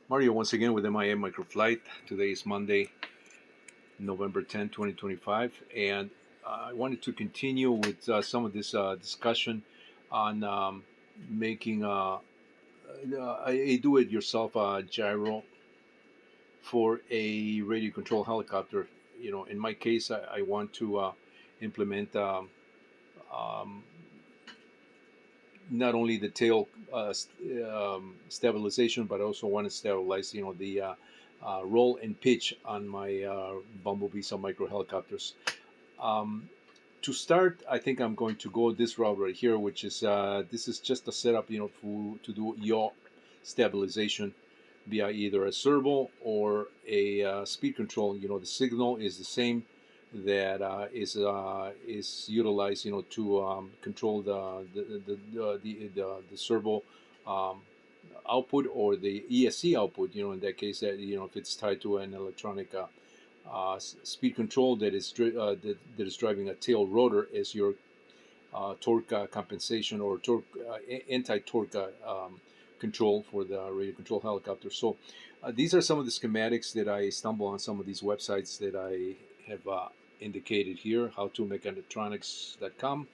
Mario once again with MIA Microflight. Today is Monday, November 10, 2025, and I wanted to continue with some of this discussion on making a do-it-yourself gyro for a radio control helicopter. In my case, I want to implement um, not only the tail stabilization, but I also want to stabilize, the roll and pitch on my Bumblebee micro helicopters. Um, to start, I think I'm going to go this route right here, which is this is just a setup, to do yaw stabilization via either a servo or a speed control. The signal is the same that is utilized, to control the servo um, output or the ESC output. In that case, that if it's tied to an electronic speed control that is driving a tail rotor as your torque compensation or torque anti-torque control for the radio control helicopter. So these are some of the schematics that I stumble on some of these websites that I have indicated here, howtomechatronics.com,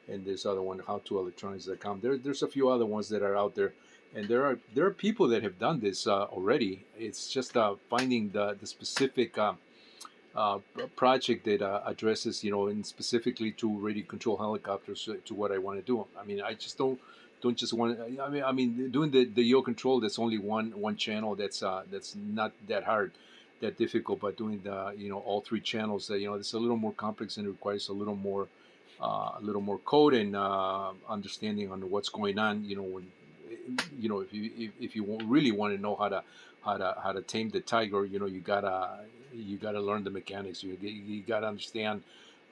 and this other one, howtoelectronics.com. There's a few other ones that are out there, and there are people that have done this already. It's just finding the specific project that addresses, and specifically to radio control helicopters, to what I want to do. I mean, I just don't just want. I mean, doing the yaw control. That's only one channel. That's not that hard, that difficult. But doing the all three channels, it's a little more complex and requires a little more code and understanding on what's going on. When if you really want to know how to tame the tiger, you gotta learn the mechanics. You gotta understand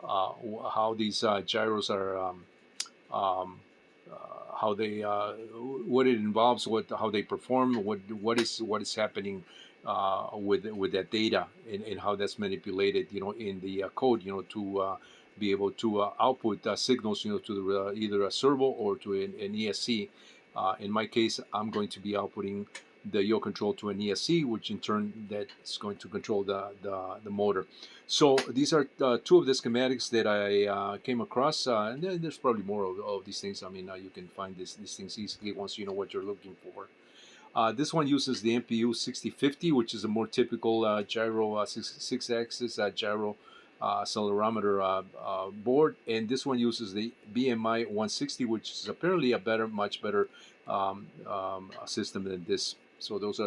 how these gyros are, how they, what it involves, how they perform, what is happening with that data, and how that's manipulated, in the code, to be able to output signals, to either a servo or to an ESC. In my case, I'm going to be outputting the yaw control to an ESC, which in turn that's going to control the motor. So these are two of the schematics that I came across, and there's probably more of these things. I mean, you can find these things easily once you know what you're looking for. This one uses the MPU 6050, which is a more typical gyro, six-axis gyro accelerometer board, and this one uses the BMI 160, which is apparently a much better system than this. So those are